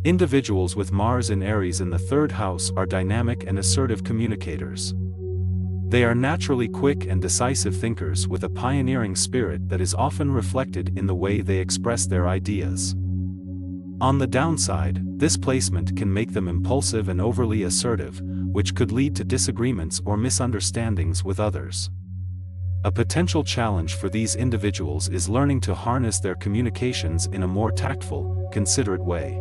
Individuals with Mars in Aries in the third house are dynamic and assertive communicators. They are naturally quick and decisive thinkers with a pioneering spirit that is often reflected in the way they express their ideas. On the downside, this placement can make them impulsive and overly assertive, which could lead to disagreements or misunderstandings with others. A potential challenge for these individuals is learning to harness their communications in a more tactful, considerate way.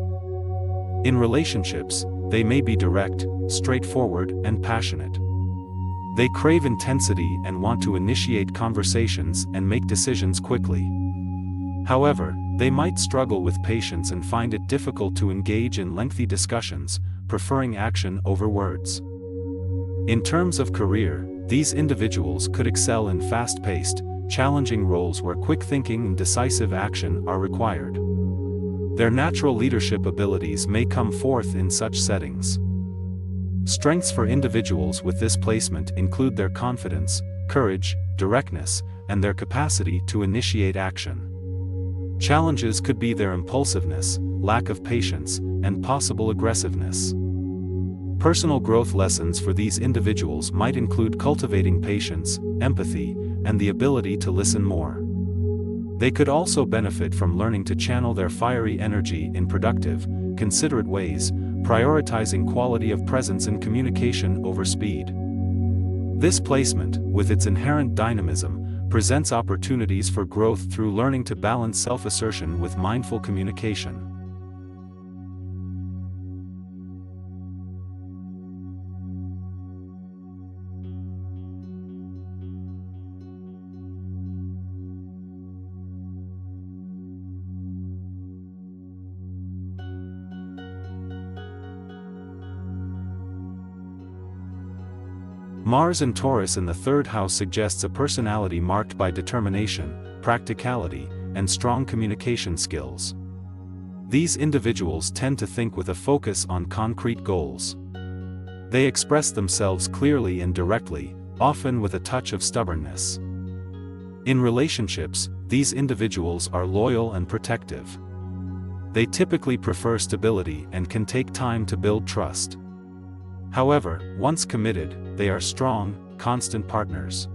In relationships, they may be direct, straightforward, and passionate. They crave intensity and want to initiate conversations and make decisions quickly. However, they might struggle with patience and find it difficult to engage in lengthy discussions, preferring action over words. In terms of career, these individuals could excel in fast-paced, challenging roles where quick thinking and decisive action are required. Their natural leadership abilities may come forth in such settings. Strengths for individuals with this placement include their confidence, courage, directness, and their capacity to initiate action. Challenges could be their impulsiveness, lack of patience, and possible aggressiveness. Personal growth lessons for these individuals might include cultivating patience, empathy, and the ability to listen more. They could also benefit from learning to channel their fiery energy in productive, considerate ways, prioritizing quality of presence and communication over speed. This placement, with its inherent dynamism, presents opportunities for growth through learning to balance self-assertion with mindful communication. Mars in Taurus in the third house suggests a personality marked by determination, practicality, and strong communication skills. These individuals tend to think with a focus on concrete goals. They express themselves clearly and directly, often with a touch of stubbornness. In relationships, these individuals are loyal and protective. They typically prefer stability and can take time to build trust. However, once committed, they are strong, constant partners.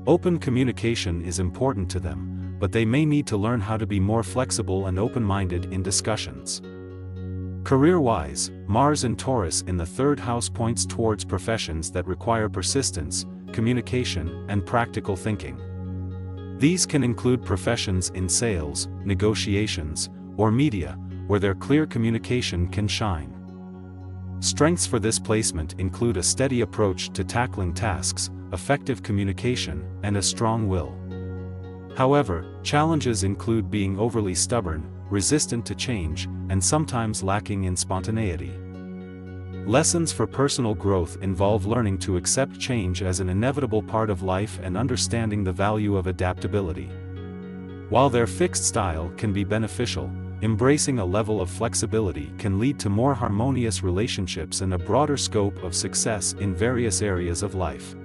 Open communication is important to them, but they may need to learn how to be more flexible and open-minded in discussions. Career-wise, Mars in Taurus in the third house points towards professions that require persistence, communication, and practical thinking. These can include professions in sales, negotiations, or media, where their clear communication can shine. Strengths for this placement include a steady approach to tackling tasks, effective communication, and a strong will. However, challenges include being overly stubborn, resistant to change, and sometimes lacking in spontaneity. Lessons for personal growth involve learning to accept change as an inevitable part of life and understanding the value of adaptability. While their fixed style can be beneficial, embracing a level of flexibility can lead to more harmonious relationships and a broader scope of success in various areas of life.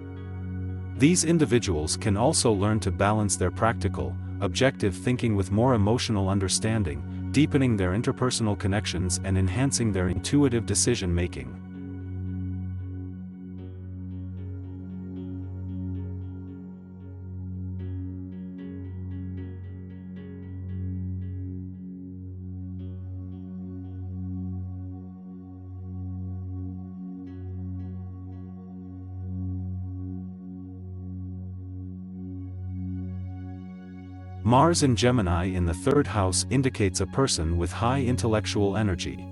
These individuals can also learn to balance their practical, objective thinking with more emotional understanding, deepening their interpersonal connections and enhancing their intuitive decision-making. Mars in Gemini in the third house indicates a person with high intellectual energy.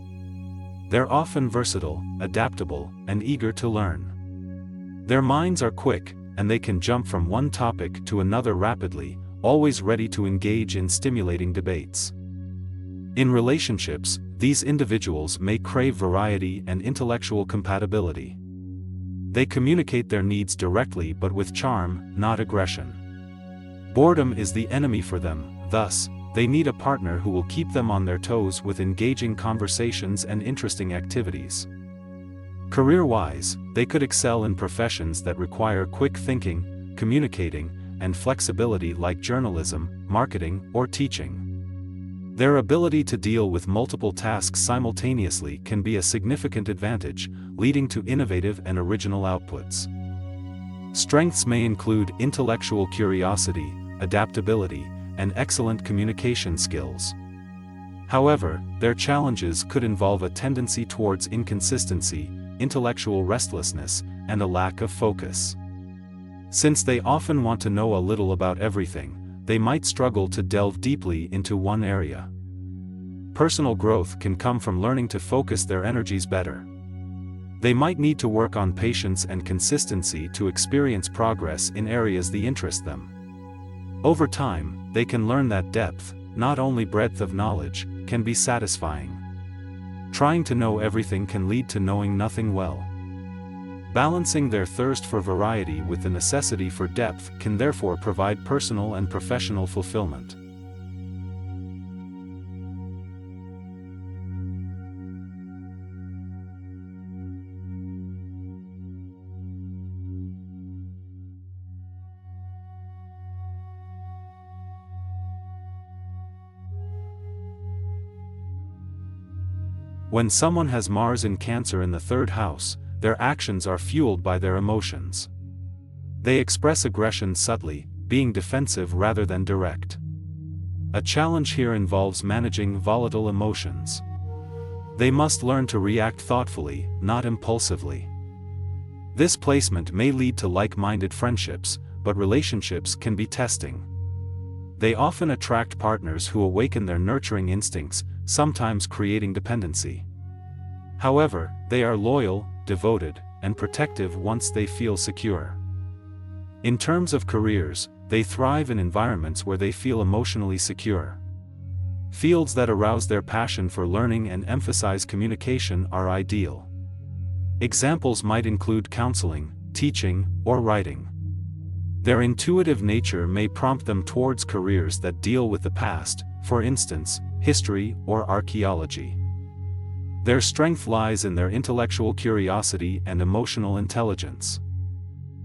They're often versatile, adaptable, and eager to learn. Their minds are quick, and they can jump from one topic to another rapidly, always ready to engage in stimulating debates. In relationships, these individuals may crave variety and intellectual compatibility. They communicate their needs directly but with charm, not aggression. Boredom is the enemy for them, thus, they need a partner who will keep them on their toes with engaging conversations and interesting activities. Career-wise, they could excel in professions that require quick thinking, communicating, and flexibility like journalism, marketing, or teaching. Their ability to deal with multiple tasks simultaneously can be a significant advantage, leading to innovative and original outputs. Strengths may include intellectual curiosity, adaptability, and excellent communication skills. However, their challenges could involve a tendency towards inconsistency, intellectual restlessness, and a lack of focus. Since they often want to know a little about everything, they might struggle to delve deeply into one area. Personal growth can come from learning to focus their energies better. They might need to work on patience and consistency to experience progress in areas that interest them. Over time, they can learn that depth, not only breadth of knowledge, can be satisfying. Trying to know everything can lead to knowing nothing well. Balancing their thirst for variety with the necessity for depth can therefore provide personal and professional fulfillment. When someone has Mars in Cancer in the third house, their actions are fueled by their emotions. They express aggression subtly, being defensive rather than direct. A challenge here involves managing volatile emotions. They must learn to react thoughtfully, not impulsively. This placement may lead to like-minded friendships, but relationships can be testing. They often attract partners who awaken their nurturing instincts, sometimes creating dependency. However, they are loyal, devoted, and protective once they feel secure. In terms of careers, they thrive in environments where they feel emotionally secure. Fields that arouse their passion for learning and emphasize communication are ideal. Examples might include counseling, teaching, or writing. Their intuitive nature may prompt them towards careers that deal with the past, for instance, history or archaeology. Their strength lies in their intellectual curiosity and emotional intelligence.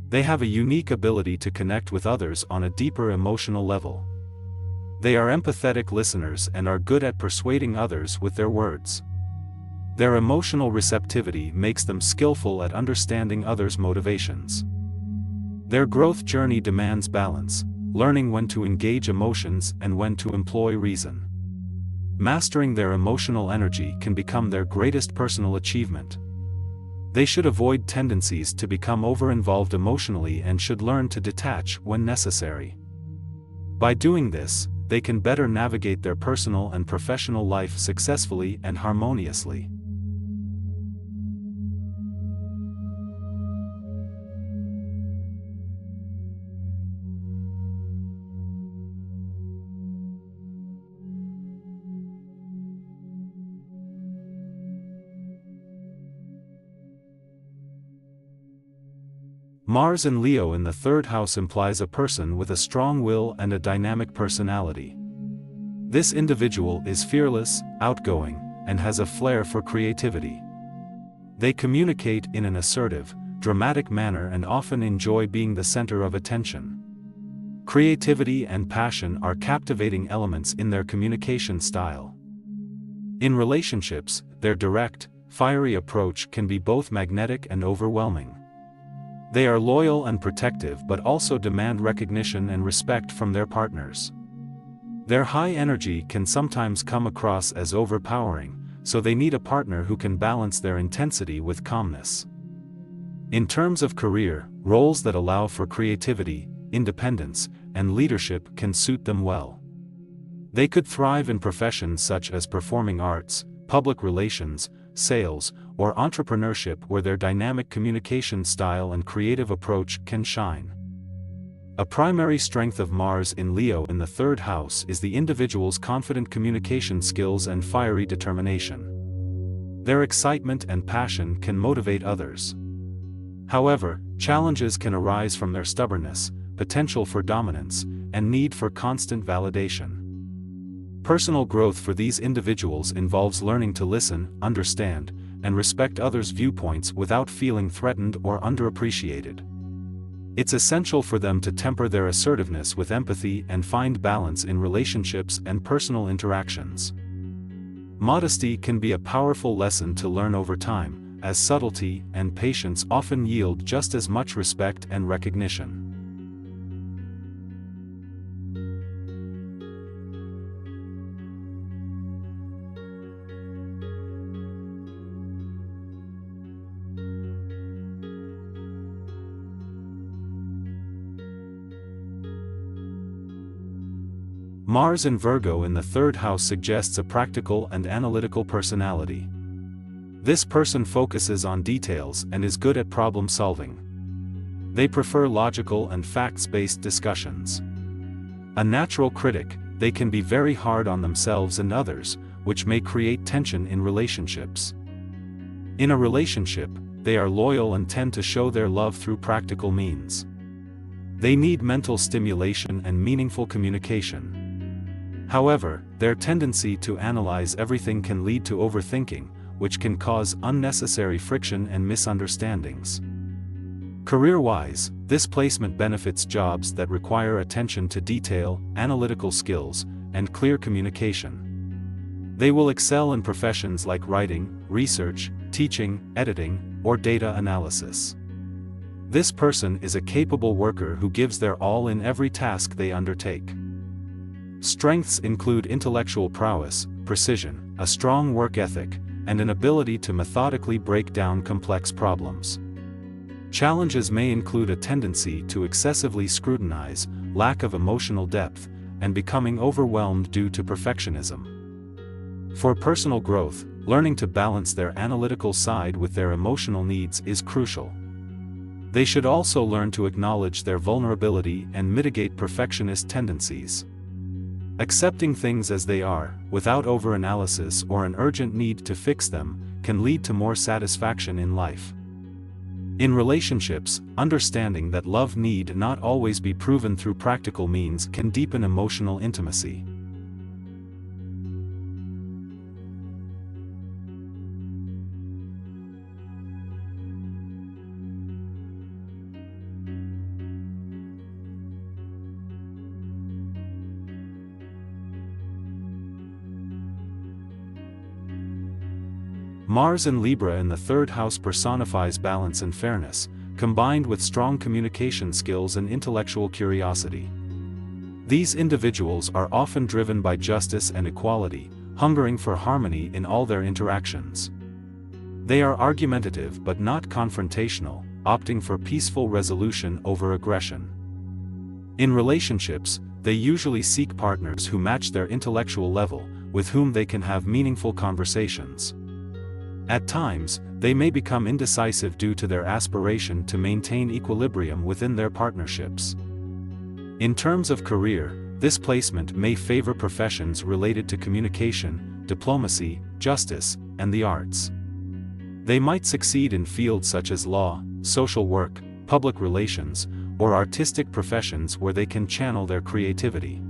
They have a unique ability to connect with others on a deeper emotional level. They are empathetic listeners and are good at persuading others with their words. Their emotional receptivity makes them skillful at understanding others' motivations. Their growth journey demands balance, learning when to engage emotions and when to employ reason. Mastering their emotional energy can become their greatest personal achievement. They should avoid tendencies to become over-involved emotionally and should learn to detach when necessary. By doing this, they can better navigate their personal and professional life successfully and harmoniously. Mars in Leo in the third house implies a person with a strong will and a dynamic personality. This individual is fearless, outgoing, and has a flair for creativity. They communicate in an assertive, dramatic manner and often enjoy being the center of attention. Creativity and passion are captivating elements in their communication style. In relationships, their direct, fiery approach can be both magnetic and overwhelming. They are loyal and protective but also demand recognition and respect from their partners. Their high energy can sometimes come across as overpowering, so they need a partner who can balance their intensity with calmness. In terms of career, roles that allow for creativity, independence, and leadership can suit them well. They could thrive in professions such as performing arts, public relations, sales, or entrepreneurship where their dynamic communication style and creative approach can shine. A primary strength of Mars in Leo in the third house is the individual's confident communication skills and fiery determination. Their excitement and passion can motivate others. However, challenges can arise from their stubbornness, potential for dominance, and need for constant validation. Personal growth for these individuals involves learning to listen, understand, and respect others' viewpoints without feeling threatened or underappreciated. It's essential for them to temper their assertiveness with empathy and find balance in relationships and personal interactions. Modesty can be a powerful lesson to learn over time, as subtlety and patience often yield just as much respect and recognition. Mars in Virgo in the third house suggests a practical and analytical personality. This person focuses on details and is good at problem solving. They prefer logical and facts-based discussions. A natural critic, they can be very hard on themselves and others, which may create tension in relationships. In a relationship, they are loyal and tend to show their love through practical means. They need mental stimulation and meaningful communication. However, their tendency to analyze everything can lead to overthinking, which can cause unnecessary friction and misunderstandings. Career-wise, this placement benefits jobs that require attention to detail, analytical skills, and clear communication. They will excel in professions like writing, research, teaching, editing, or data analysis. This person is a capable worker who gives their all in every task they undertake. Strengths include intellectual prowess, precision, a strong work ethic, and an ability to methodically break down complex problems. Challenges may include a tendency to excessively scrutinize, lack of emotional depth, and becoming overwhelmed due to perfectionism. For personal growth, learning to balance their analytical side with their emotional needs is crucial. They should also learn to acknowledge their vulnerability and mitigate perfectionist tendencies. Accepting things as they are, without overanalysis or an urgent need to fix them, can lead to more satisfaction in life. In relationships, understanding that love need not always be proven through practical means can deepen emotional intimacy. Mars in Libra in the third house personifies balance and fairness, combined with strong communication skills and intellectual curiosity. These individuals are often driven by justice and equality, hungering for harmony in all their interactions. They are argumentative but not confrontational, opting for peaceful resolution over aggression. In relationships, they usually seek partners who match their intellectual level, with whom they can have meaningful conversations. At times, they may become indecisive due to their aspiration to maintain equilibrium within their partnerships. In terms of career, this placement may favor professions related to communication, diplomacy, justice, and the arts. They might succeed in fields such as law, social work, public relations, or artistic professions where they can channel their creativity.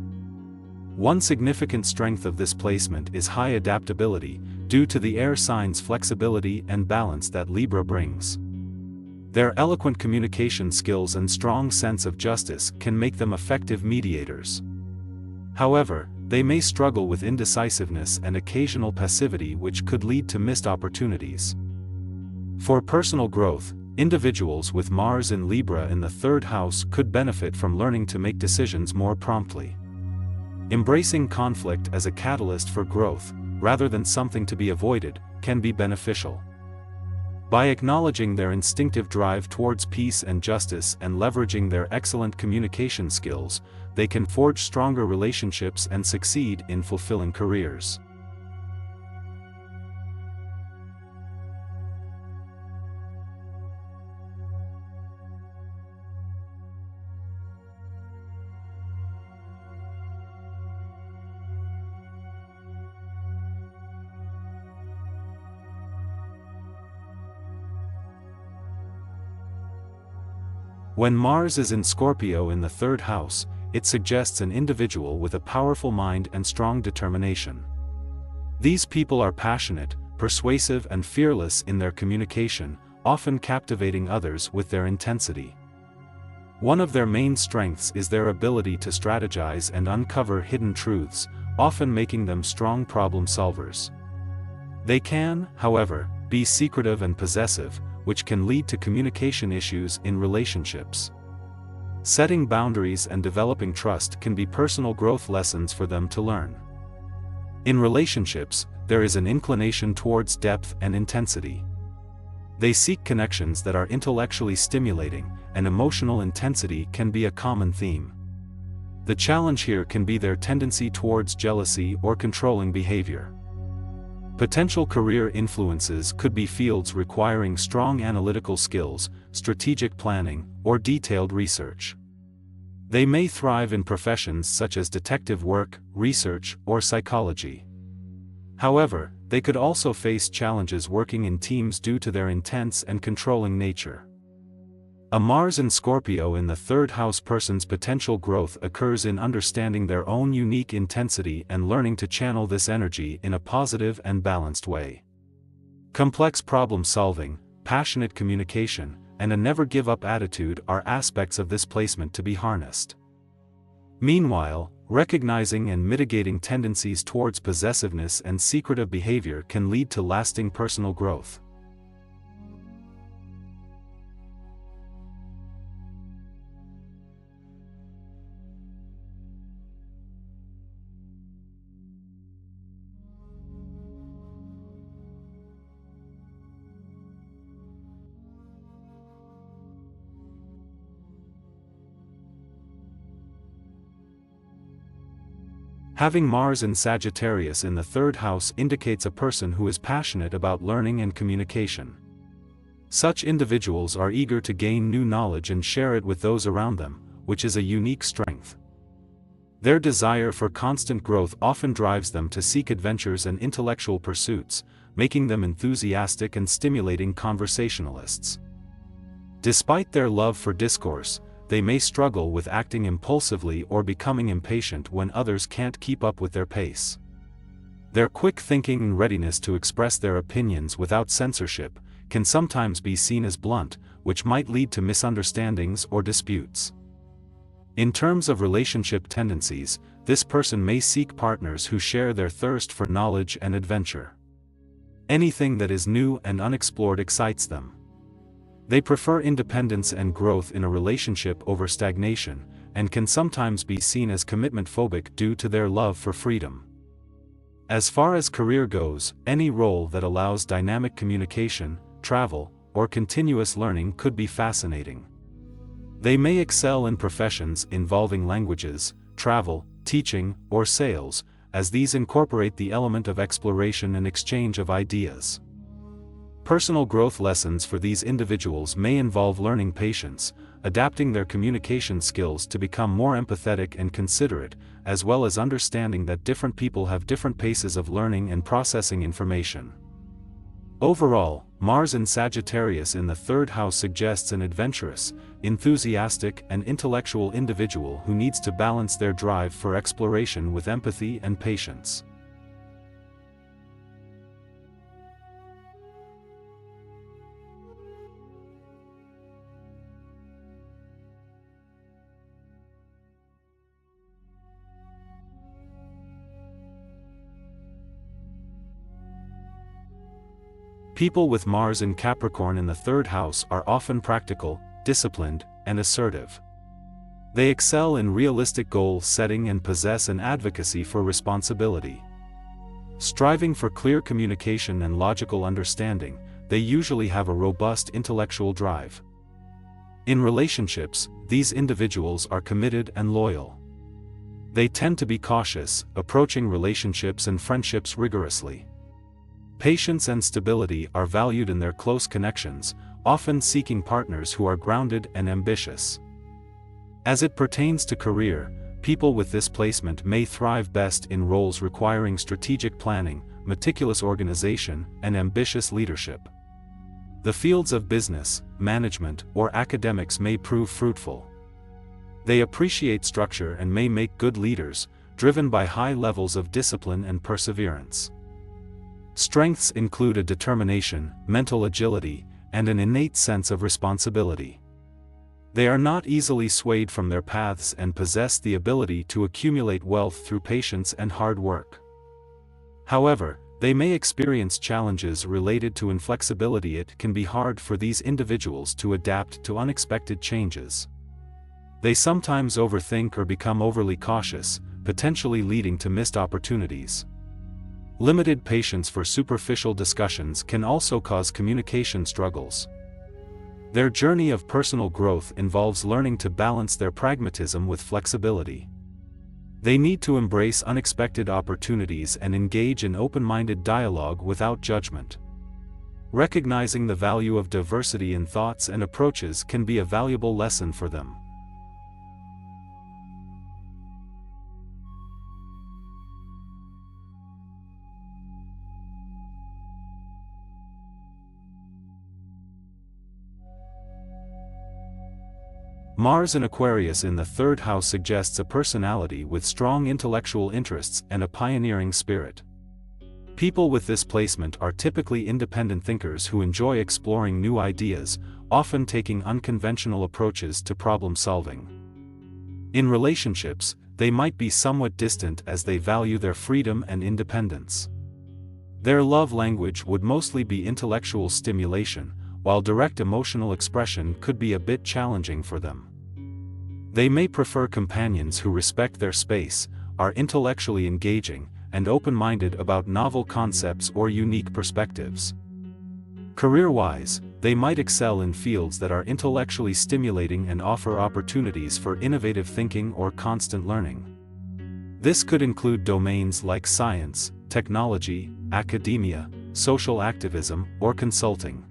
One significant strength of this placement is high adaptability, due to the air sign's flexibility and balance that Libra brings. Their eloquent communication skills and strong sense of justice can make them effective mediators. However, they may struggle with indecisiveness and occasional passivity, which could lead to missed opportunities. For personal growth, individuals with Mars in Libra in the third house could benefit from learning to make decisions more promptly. Embracing conflict as a catalyst for growth, rather than something to be avoided, can be beneficial. By acknowledging their instinctive drive towards peace and justice and leveraging their excellent communication skills, they can forge stronger relationships and succeed in fulfilling careers. When Mars is in Scorpio in the third house, it suggests an individual with a powerful mind and strong determination. These people are passionate, persuasive, and fearless in their communication, often captivating others with their intensity. One of their main strengths is their ability to strategize and uncover hidden truths, often making them strong problem solvers. They can, however, be secretive and possessive, which can lead to communication issues in relationships. Setting boundaries and developing trust can be personal growth lessons for them to learn. In relationships, there is an inclination towards depth and intensity. They seek connections that are intellectually stimulating, and emotional intensity can be a common theme. The challenge here can be their tendency towards jealousy or controlling behavior. Potential career influences could be fields requiring strong analytical skills, strategic planning, or detailed research. They may thrive in professions such as detective work, research, or psychology. However, they could also face challenges working in teams due to their intense and controlling nature. A Mars in Scorpio in the third house person's potential growth occurs in understanding their own unique intensity and learning to channel this energy in a positive and balanced way. Complex problem solving, passionate communication, and a never-give-up attitude are aspects of this placement to be harnessed. Meanwhile, recognizing and mitigating tendencies towards possessiveness and secretive behavior can lead to lasting personal growth. Having Mars in Sagittarius in the third house indicates a person who is passionate about learning and communication. Such individuals are eager to gain new knowledge and share it with those around them, which is a unique strength. Their desire for constant growth often drives them to seek adventures and intellectual pursuits, making them enthusiastic and stimulating conversationalists. Despite their love for discourse, they may struggle with acting impulsively or becoming impatient when others can't keep up with their pace. Their quick thinking and readiness to express their opinions without censorship can sometimes be seen as blunt, which might lead to misunderstandings or disputes. In terms of relationship tendencies, this person may seek partners who share their thirst for knowledge and adventure. Anything that is new and unexplored excites them. They prefer independence and growth in a relationship over stagnation, and can sometimes be seen as commitment-phobic due to their love for freedom. As far as career goes, any role that allows dynamic communication, travel, or continuous learning could be fascinating. They may excel in professions involving languages, travel, teaching, or sales, as these incorporate the element of exploration and exchange of ideas. Personal growth lessons for these individuals may involve learning patience, adapting their communication skills to become more empathetic and considerate, as well as understanding that different people have different paces of learning and processing information. Overall, Mars in Sagittarius in the third house suggests an adventurous, enthusiastic, and intellectual individual who needs to balance their drive for exploration with empathy and patience. People with Mars in Capricorn in the third house are often practical, disciplined, and assertive. They excel in realistic goal setting and possess an advocacy for responsibility. Striving for clear communication and logical understanding, they usually have a robust intellectual drive. In relationships, these individuals are committed and loyal. They tend to be cautious, approaching relationships and friendships rigorously. Patience and stability are valued in their close connections, often seeking partners who are grounded and ambitious. As it pertains to career, people with this placement may thrive best in roles requiring strategic planning, meticulous organization, and ambitious leadership. The fields of business, management, or academics may prove fruitful. They appreciate structure and may make good leaders, driven by high levels of discipline and perseverance. Strengths include a determination, mental agility, and an innate sense of responsibility. They are not easily swayed from their paths and possess the ability to accumulate wealth through patience and hard work. However, they may experience challenges related to inflexibility. It can be hard for these individuals to adapt to unexpected changes. They sometimes overthink or become overly cautious, potentially leading to missed opportunities. Limited patience for superficial discussions can also cause communication struggles. Their journey of personal growth involves learning to balance their pragmatism with flexibility. They need to embrace unexpected opportunities and engage in open-minded dialogue without judgment. Recognizing the value of diversity in thoughts and approaches can be a valuable lesson for them. Mars in Aquarius in the third house suggests a personality with strong intellectual interests and a pioneering spirit. People with this placement are typically independent thinkers who enjoy exploring new ideas, often taking unconventional approaches to problem solving. In relationships, they might be somewhat distant as they value their freedom and independence. Their love language would mostly be intellectual stimulation, while direct emotional expression could be a bit challenging for them. They may prefer companions who respect their space, are intellectually engaging, and open-minded about novel concepts or unique perspectives. Career-wise, they might excel in fields that are intellectually stimulating and offer opportunities for innovative thinking or constant learning. This could include domains like science, technology, academia, social activism, or consulting.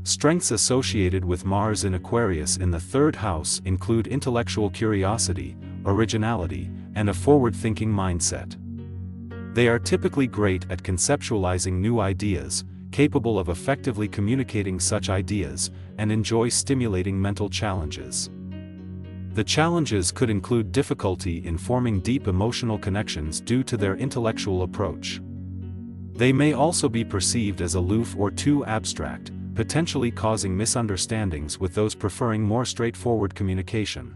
Strengths associated with Mars in Aquarius in the third house include intellectual curiosity, originality, and a forward-thinking mindset. They are typically great at conceptualizing new ideas, capable of effectively communicating such ideas, and enjoy stimulating mental challenges. The challenges could include difficulty in forming deep emotional connections due to their intellectual approach. They may also be perceived as aloof or too abstract, potentially causing misunderstandings with those preferring more straightforward communication.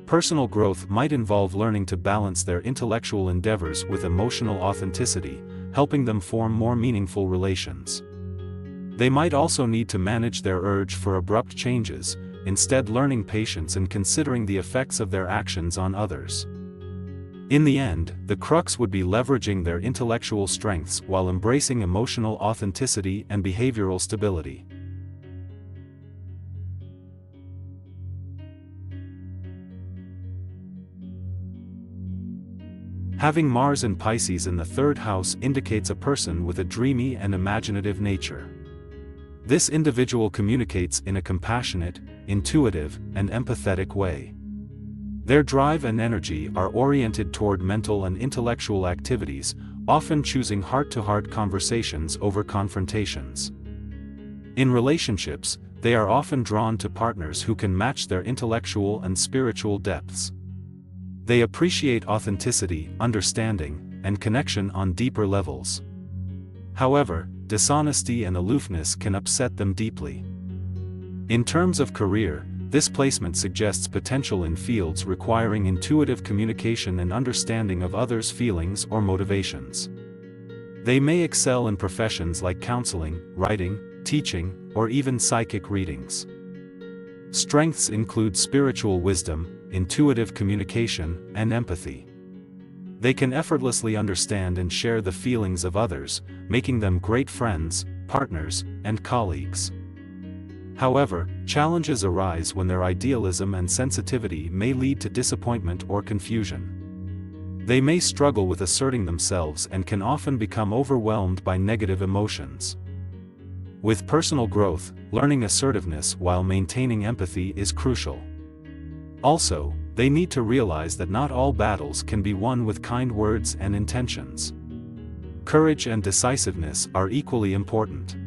Personal growth might involve learning to balance their intellectual endeavors with emotional authenticity, helping them form more meaningful relations. They might also need to manage their urge for abrupt changes, instead learning patience and considering the effects of their actions on others. In the end, the crux would be leveraging their intellectual strengths while embracing emotional authenticity and behavioral stability. Having Mars in Pisces in the third house indicates a person with a dreamy and imaginative nature. This individual communicates in a compassionate, intuitive, and empathetic way. Their drive and energy are oriented toward mental and intellectual activities, often choosing heart-to-heart conversations over confrontations. In relationships, they are often drawn to partners who can match their intellectual and spiritual depths. They appreciate authenticity, understanding, and connection on deeper levels. However, dishonesty and aloofness can upset them deeply. In terms of career, this placement suggests potential in fields requiring intuitive communication and understanding of others' feelings or motivations. They may excel in professions like counseling, writing, teaching, or even psychic readings. Strengths include spiritual wisdom, intuitive communication, and empathy. They can effortlessly understand and share the feelings of others, making them great friends, partners, and colleagues. However, challenges arise when their idealism and sensitivity may lead to disappointment or confusion. They may struggle with asserting themselves and can often become overwhelmed by negative emotions. With personal growth, learning assertiveness while maintaining empathy is crucial. Also, they need to realize that not all battles can be won with kind words and intentions. Courage and decisiveness are equally important.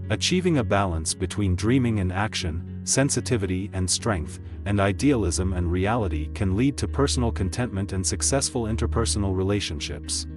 Achieving a balance between dreaming and action, sensitivity and strength, and idealism and reality can lead to personal contentment and successful interpersonal relationships.